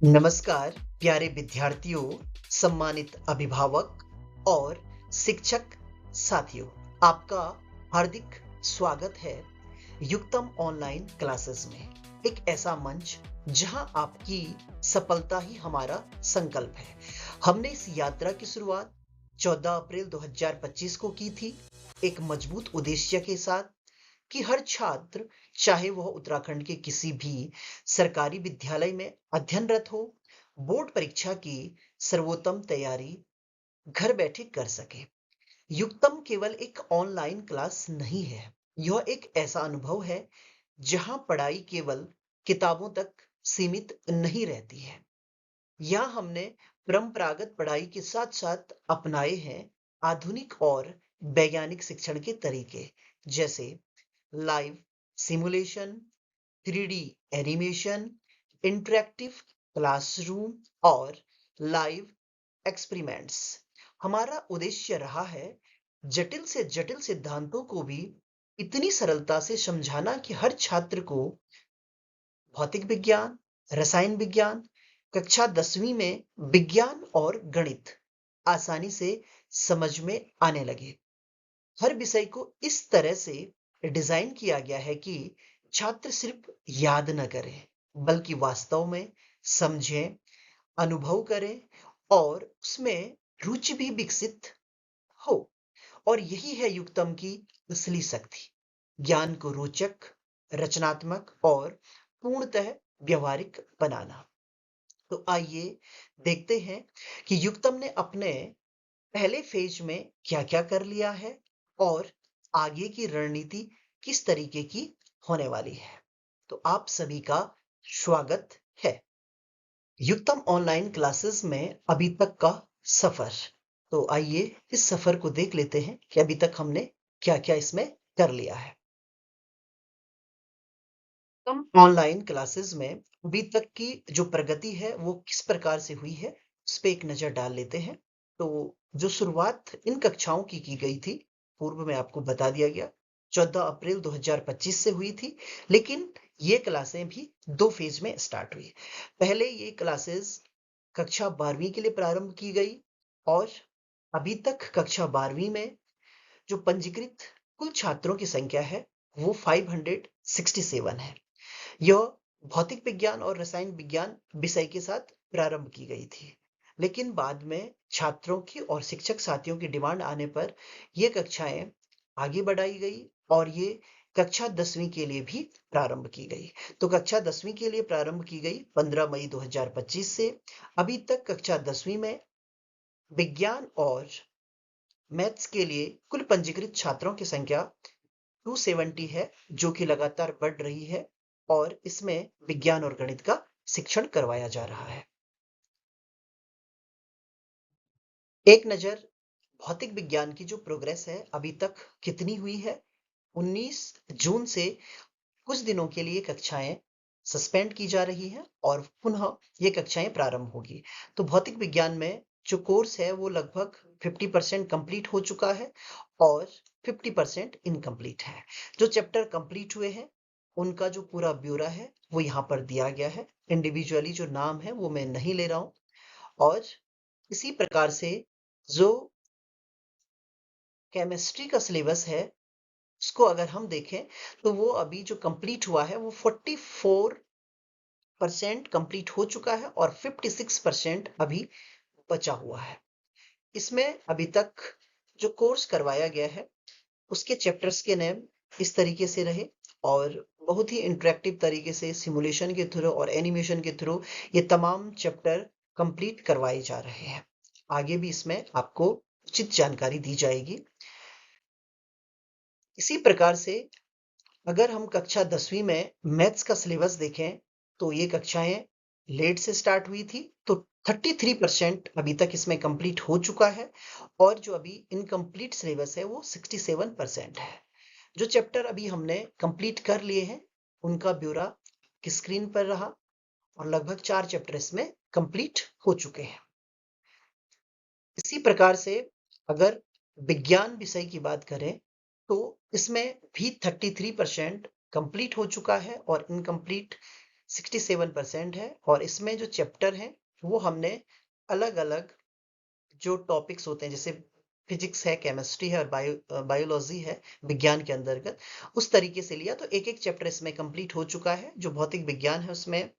नमस्कार प्यारे विद्यार्थियों, सम्मानित अभिभावक और शिक्षक साथियों, आपका हार्दिक स्वागत है युक्तम ऑनलाइन क्लासेस में। एक ऐसा मंच जहां आपकी सफलता ही हमारा संकल्प है। हमने इस यात्रा की शुरुआत 14 अप्रैल 2025 को की थी, एक मजबूत उद्देश्य के साथ कि हर छात्र, चाहे वह उत्तराखंड के किसी भी सरकारी विद्यालय में अध्ययनरत हो, बोर्ड परीक्षा की सर्वोत्तम तैयारी घर बैठे कर सके। युक्तम केवल एक ऑनलाइन क्लास नहीं है, यह एक ऐसा अनुभव है जहां पढ़ाई केवल किताबों तक सीमित नहीं रहती है। यहाँ हमने परंपरागत पढ़ाई के साथ साथ अपनाए हैं आधुनिक और वैज्ञानिक शिक्षण के तरीके, जैसे live simulation, 3D animation, interactive classroom और लाइव एक्सपेरिमेंट्स। हमारा उद्देश्य रहा है जटिल से जटिल सिद्धांतों को भी इतनी सरलता से समझाना कि हर छात्र को भौतिक विज्ञान, रसायन विज्ञान, कक्षा 10वीं में विज्ञान और गणित आसानी से समझ में आने लगे। हर विषय को इस तरह से डिजाइन किया गया है कि छात्र सिर्फ याद न करें, बल्कि वास्तव में समझें, अनुभव करें और उसमें रुचि भी विकसित हो। और यही है युक्तम की असली शक्ति, ज्ञान को रोचक, रचनात्मक और पूर्णतः व्यवहारिक बनाना। तो आइए देखते हैं कि युक्तम ने अपने पहले फेज में क्या-क्या कर लिया है और आगे की रणनीति किस तरीके की होने वाली है। तो आप सभी का स्वागत है युक्तम ऑनलाइन क्लासेस में अभी तक का सफर। तो आइए इस सफर को देख लेते हैं कि अभी तक हमने क्या-क्या इसमें कर लिया है। हम ऑनलाइन क्लासेस में अभी तक की जो प्रगति है वो किस प्रकार से हुई है, उस पे एक नजर डाल लेते हैं। तो जो शुरुआत इन कक्षाओं की गई थी, पूर्व में आपको बता दिया गया 14 अप्रैल 2025 से हुई थी, लेकिन ये क्लासें भी दो फेज में स्टार्ट हुई। पहले ये क्लासेस कक्षा 12वीं के लिए प्रारंभ की गई और अभी तक कक्षा 12वीं में जो पंजीकृत कुल छात्रों की संख्या है वो 567 है। यह भौतिक विज्ञान और रसायन विज्ञान विषय के साथ प्रारंभ की गई थी, लेकिन बाद में छात्रों की और शिक्षक साथियों की डिमांड आने पर यह कक्षाएं आगे बढ़ाई गई और ये कक्षा 10वीं के लिए भी प्रारंभ की गई। तो कक्षा 10वीं के लिए प्रारंभ की गई 15 मई 2025 से। अभी तक कक्षा 10वीं में विज्ञान और मैथ्स के लिए कुल पंजीकृत छात्रों की संख्या 270 है, जो कि लगातार बढ़ रही है और इसमें विज्ञान और गणित का शिक्षण करवाया जा रहा है। एक नजर भौतिक विज्ञान की जो प्रोग्रेस है अभी तक कितनी हुई है। 19 जून से कुछ दिनों के लिए कक्षाएं सस्पेंड की जा रही हैं और पुनः ये कक्षाएं प्रारंभ होगी। तो भौतिक विज्ञान में जो कोर्स है वो लगभग 50% कंप्लीट हो चुका है और 50% इनकम्प्लीट है। जो चैप्टर कंप्लीट हुए हैं उनका जो पूरा ब्यौरा है वो यहाँ पर दिया गया है। इंडिविजुअली जो नाम है वो मैं नहीं ले रहा हूँ। और इसी प्रकार से जो केमिस्ट्री का सिलेबस है उसको अगर हम देखें तो वो अभी जो कंप्लीट हुआ है वो 44% कंप्लीट हो चुका है और 56% अभी बचा हुआ है। इसमें अभी तक जो कोर्स करवाया गया है उसके चैप्टर्स के नेम इस तरीके से रहे और बहुत ही इंटरेक्टिव तरीके से सिमुलेशन के थ्रू और एनिमेशन के थ्रू ये तमाम चैप्टर कंप्लीट करवाए जा रहे हैं। आगे भी इसमें आपको उचित जानकारी दी जाएगी। इसी प्रकार से अगर हम कक्षा 10वीं में मैथ्स का सिलेबस देखें तो ये कक्षाएं लेट से स्टार्ट हुई थी, तो 33% अभी तक इसमें कंप्लीट हो चुका है और जो अभी इनकम्प्लीट सिलेबस है वो 67% है। जो चैप्टर अभी हमने कंप्लीट कर लिए हैं उनका ब्यौरा स्क्रीन पर रहा और लगभग 4 चैप्टर इसमें कंप्लीट हो चुके हैं। इसी प्रकार से अगर विज्ञान विषय की बात करें तो इसमें भी 33% कंप्लीट हो चुका है और इनकम्प्लीट 67% है। और इसमें जो चैप्टर हैं वो हमने अलग अलग जो टॉपिक्स होते हैं, जैसे फिजिक्स है, केमिस्ट्री है और बायोलॉजी है विज्ञान के अंतर्गत, उस तरीके से लिया। तो एक एक चैप्टर इसमें कंप्लीट हो चुका है। जो भौतिक विज्ञान है उसमें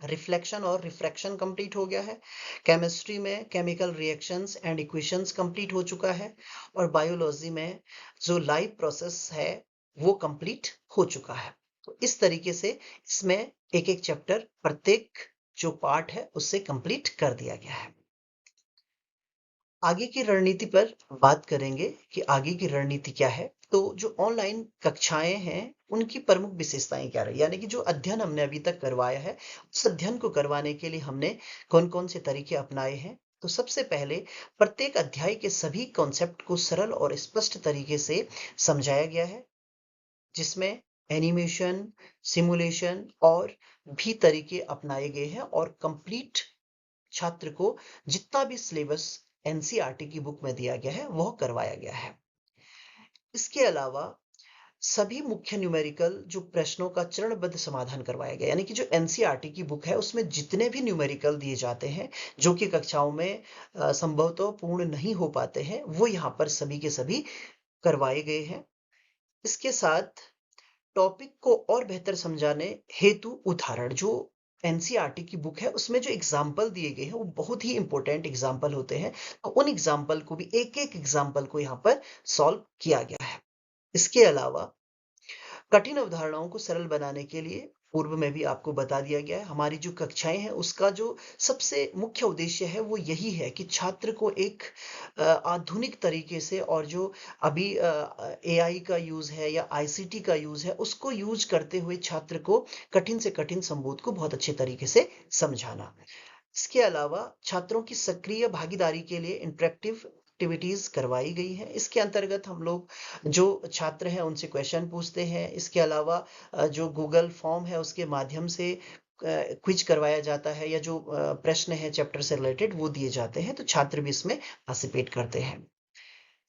रिफ्लेक्शन और रिफ्रैक्शन कंप्लीट हो गया है। केमिस्ट्री में chemical reactions and equations complete हो चुका है। और बायोलॉजी में जो लाइव प्रोसेस है वो कंप्लीट हो चुका है। तो इस तरीके से इसमें एक एक चैप्टर प्रत्येक जो पार्ट है उससे कंप्लीट कर दिया गया है। आगे की रणनीति पर बात करेंगे कि आगे की रणनीति क्या है। तो जो ऑनलाइन कक्षाएं हैं उनकी प्रमुख विशेषताएं क्या रही, यानी कि जो अध्ययन हमने अभी तक करवाया है उस अध्ययन को करवाने के लिए हमने कौन कौन से तरीके अपनाए हैं। तो सबसे पहले प्रत्येक अध्याय के सभी कॉन्सेप्ट को सरल और स्पष्ट तरीके से समझाया गया है, जिसमें एनिमेशन, सिमुलेशन और भी तरीके अपनाए गए हैं। और कंप्लीट छात्र को जितना भी सिलेबस एनसीईआरटी की बुक में दिया गया है वह करवाया गया है। इसके अलावा सभी मुख्य न्यूमेरिकल जो प्रश्नों का चरणबद्ध समाधान करवाया गया, यानी कि जो एनसीईआरटी की बुक है उसमें जितने भी न्यूमेरिकल दिए जाते हैं जो कि कक्षाओं में संभवतः पूर्ण नहीं हो पाते हैं, वो यहाँ पर सभी के सभी करवाए गए हैं। इसके साथ टॉपिक को और बेहतर समझाने हेतु उदाहरण, जो एनसीईआरटी की बुक है उसमें जो एग्जाम्पल दिए गए हैं वो बहुत ही इंपॉर्टेंट एग्जाम्पल होते हैं। तो उन एग्जाम्पल को भी एक एक एग्जाम्पल को यहाँ पर सॉल्व किया गया है। इसके अलावा कठिन अवधारणाओं को सरल बनाने के लिए पूर्व में भी आपको बता दिया गया है, हमारी जो कक्षाएं हैं उसका जो सबसे मुख्य उद्देश्य है वो यही है कि छात्र को एक आधुनिक तरीके से, और जो अभी एआई का यूज है या आईसीटी का यूज है उसको यूज करते हुए छात्र को कठिन से कठिन संबोध को बहुत अच्छे तरीके से समझाना। इसके अलावा छात्रों की सक्रिय भागीदारी के लिए इंटरेक्टिव एक्टिविटीज करवाई गई है। इसके अंतर्गत हम लोग जो छात्र हैं उनसे क्वेश्चन पूछते हैं। इसके अलावा जो गूगल फॉर्म है उसके माध्यम से क्विज करवाया जाता है, या जो प्रश्न है चैप्टर से रिलेटेड वो दिए जाते हैं, तो छात्र भी इसमें पार्टिसिपेट करते हैं।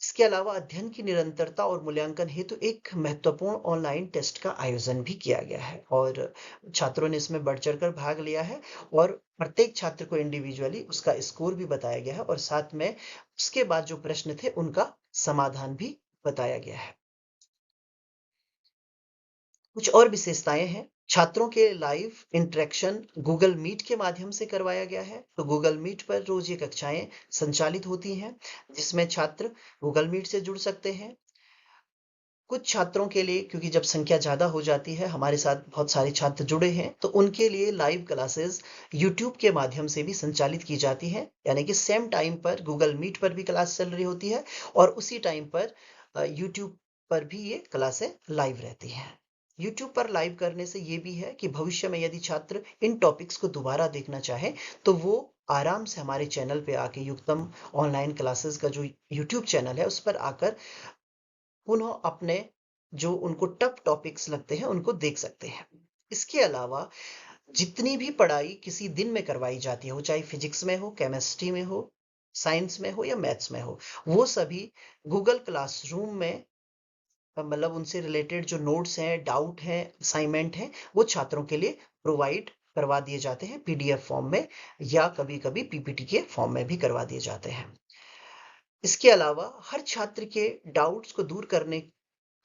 इसके अलावा अध्ययन की निरंतरता और मूल्यांकन हेतु एक महत्वपूर्ण ऑनलाइन टेस्ट का आयोजन भी किया गया है, और छात्रों ने इसमें बढ़ चढ़कर भाग लिया है। और प्रत्येक छात्र को इंडिविजुअली उसका स्कोर भी बताया गया है, और साथ में उसके बाद जो प्रश्न थे उनका समाधान भी बताया गया है। कुछ और विशेषताएं हैं। छात्रों के लाइव इंटरेक्शन गूगल मीट के माध्यम से करवाया गया है। तो गूगल मीट पर रोज ये कक्षाएं संचालित होती हैं, जिसमें छात्र गूगल मीट से जुड़ सकते हैं। कुछ छात्रों के लिए, क्योंकि जब संख्या ज्यादा हो जाती है, हमारे साथ बहुत सारे छात्र जुड़े हैं, तो उनके लिए लाइव क्लासेस यूट्यूब के माध्यम से भी संचालित की जाती हैं, यानी कि सेम टाइम पर गूगल मीट पर भी क्लास चल रही होती है और उसी टाइम पर यूट्यूब पर भी ये क्लासें लाइव रहती हैं। यूट्यूब पर लाइव करने से ये भी है कि भविष्य में यदि छात्र इन टॉपिक्स को दोबारा देखना चाहे तो वो आराम से हमारे चैनल पे आके, युक्तम ऑनलाइन क्लासेस का जो यूट्यूब चैनल है उस पर आकर पुनः अपने जो उनको टफ टॉपिक्स लगते हैं उनको देख सकते हैं। इसके अलावा जितनी भी पढ़ाई किसी दिन में करवाई जाती है, वो चाहे फिजिक्स में हो, केमिस्ट्री में हो, साइंस में हो या मैथ्स में हो, वो सभी गूगल क्लासरूम में, मतलब उनसे रिलेटेड जो नोट्स हैं, डाउट हैं, असाइनमेंट हैं, वो छात्रों के लिए प्रोवाइड करवा दिए जाते हैं पीडीएफ फॉर्म में, या कभी कभी पीपीटी के फॉर्म में भी करवा दिए जाते हैं। इसके अलावा हर छात्र के डाउट्स को दूर करने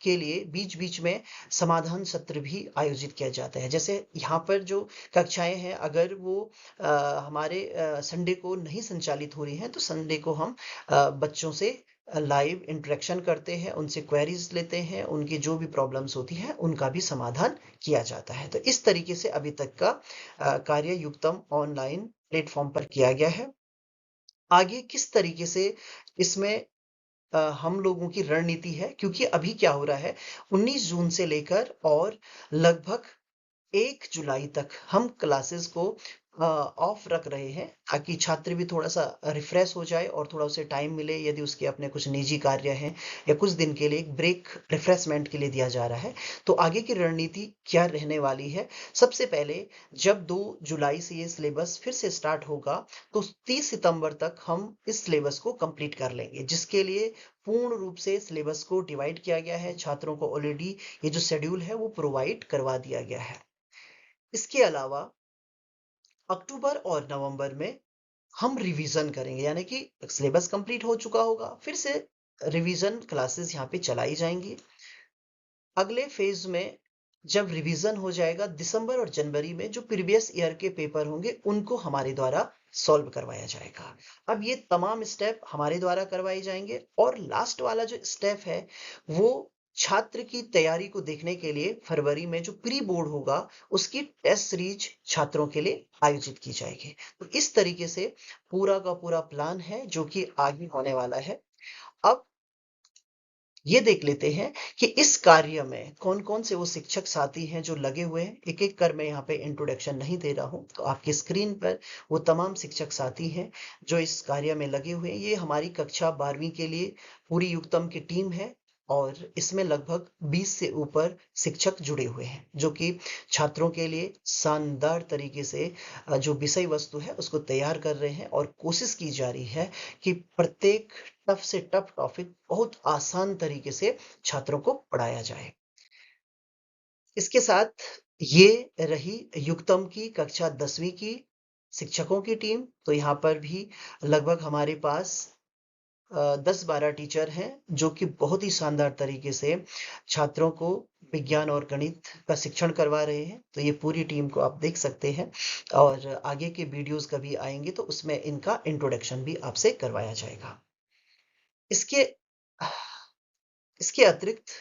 के लिए बीच बीच में समाधान सत्र भी आयोजित किया जाता है। जैसे यहाँ पर जो कक्षाएं हैं, अगर वो हमारे संडे को नहीं संचालित हो रही हैं तो संडे को हम बच्चों से लाइव इंटरेक्शन करते हैं, उनसे क्वेरीज लेते हैं, उनकी जो भी प्रॉब्लम्स होती हैं उनका भी समाधान किया जाता है। तो इस तरीके से अभी तक का कार्य युक्तम ऑनलाइन प्लेटफॉर्म पर किया गया है। आगे किस तरीके से इसमें हम लोगों की रणनीति है, क्योंकि अभी क्या हो रहा है, 19 जून से लेकर और लगभग 1 जुलाई तक हम क्लासेस को ऑफ रख रहे हैं, ताकि छात्र भी थोड़ा सा रिफ्रेश हो जाए और थोड़ा उसे टाइम मिले, यदि उसके अपने कुछ निजी कार्य हैं या कुछ दिन के लिए एक ब्रेक रिफ्रेशमेंट के लिए दिया जा रहा है। तो आगे की रणनीति क्या रहने वाली है? सबसे पहले जब 2 जुलाई से ये सिलेबस फिर से स्टार्ट होगा तो 30 सितंबर तक हम इस सिलेबस को कंप्लीट कर लेंगे, जिसके लिए पूर्ण रूप से सिलेबस को डिवाइड किया गया है। छात्रों को ऑलरेडी ये जो शेड्यूल है वो प्रोवाइड करवा दिया गया है। इसके अलावा अक्टूबर और नवंबर में हम रिवीजन करेंगे, यानी कि सिलेबस कंप्लीट हो चुका होगा, फिर से रिवीजन क्लासेस यहाँ पे चलाई जाएंगी। अगले फेज में जब रिवीजन हो जाएगा, दिसंबर और जनवरी में जो प्रीवियस ईयर के पेपर होंगे उनको हमारे द्वारा सॉल्व करवाया जाएगा। अब ये तमाम स्टेप हमारे द्वारा करवाए जाएंगे और लास्ट वाला जो स्टेप है वो छात्र की तैयारी को देखने के लिए फरवरी में जो प्री बोर्ड होगा उसकी टेस्ट सीरीज छात्रों के लिए आयोजित की जाएगी। तो इस तरीके से पूरा का पूरा प्लान है जो कि आगे होने वाला है। अब ये देख लेते हैं कि इस कार्य में कौन कौन से वो शिक्षक साथी हैं जो लगे हुए हैं। एक एक कर मैं यहाँ पे इंट्रोडक्शन नहीं दे रहा हूँ, तो आपकी स्क्रीन पर वो तमाम शिक्षक साथी हैं जो इस कार्य में लगे हुए हैं। ये हमारी कक्षा 12वीं के लिए पूरी युक्तम की टीम है और इसमें लगभग 20 से ऊपर शिक्षक जुड़े हुए हैं जो कि छात्रों के लिए शानदार तरीके से जो विषय वस्तु है उसको तैयार कर रहे हैं और कोशिश की जा रही है कि प्रत्येक टफ से टफ टॉपिक बहुत आसान तरीके से छात्रों को पढ़ाया जाए। इसके साथ ये रही युक्तम की कक्षा 10वीं की शिक्षकों की टीम। तो यहाँ पर भी लगभग हमारे पास 10-12 टीचर हैं जो कि बहुत ही शानदार तरीके से छात्रों को विज्ञान और गणित का शिक्षण करवा रहे हैं। तो ये पूरी टीम को आप देख सकते हैं और आगे के वीडियोस कभी आएंगे तो उसमें इनका इंट्रोडक्शन भी आपसे करवाया जाएगा। इसके इसके अतिरिक्त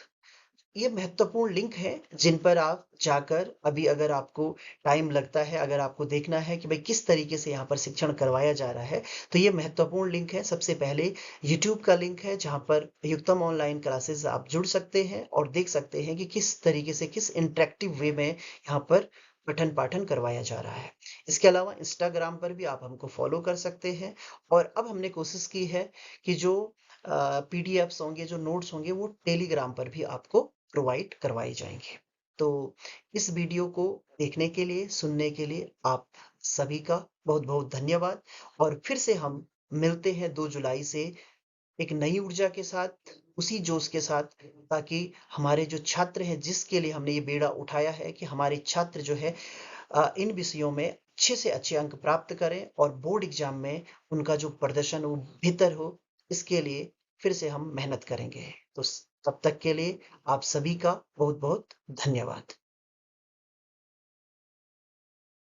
ये महत्वपूर्ण लिंक है जिन पर आप जाकर अभी अगर आपको टाइम लगता है, अगर आपको देखना है कि भाई किस तरीके से यहाँ पर शिक्षण करवाया जा रहा है, तो ये महत्वपूर्ण लिंक है। सबसे पहले यूट्यूब का लिंक है जहाँ पर युक्तम ऑनलाइन क्लासेस आप जुड़ सकते हैं और देख सकते हैं कि किस तरीके से किस इंटरेक्टिव वे में यहाँ पर पठन पाठन करवाया जा रहा है। इसके अलावा इंस्टाग्राम पर भी आप हमको फॉलो कर सकते हैं और अब हमने कोशिश की है कि जो पीडीएफ्स होंगे, जो नोट्स होंगे, वो टेलीग्राम पर भी आपको प्रोवाइड करवाए जाएंगे। तो इस वीडियो को देखने के लिए, सुनने के लिए आप सभी का बहुत बहुत धन्यवाद और फिर से हम मिलते हैं 2 जुलाई से एक नई ऊर्जा के साथ, उसी जोश के साथ, ताकि हमारे जो छात्र हैं जिसके लिए हमने ये बेड़ा उठाया है कि हमारे छात्र जो है इन विषयों में अच्छे से अच्छे अंक प्राप्त करें और बोर्ड एग्जाम में उनका जो प्रदर्शन वो बेहतर हो, इसके लिए फिर से हम मेहनत करेंगे। तो तब तक के लिए आप सभी का बहुत बहुत धन्यवाद।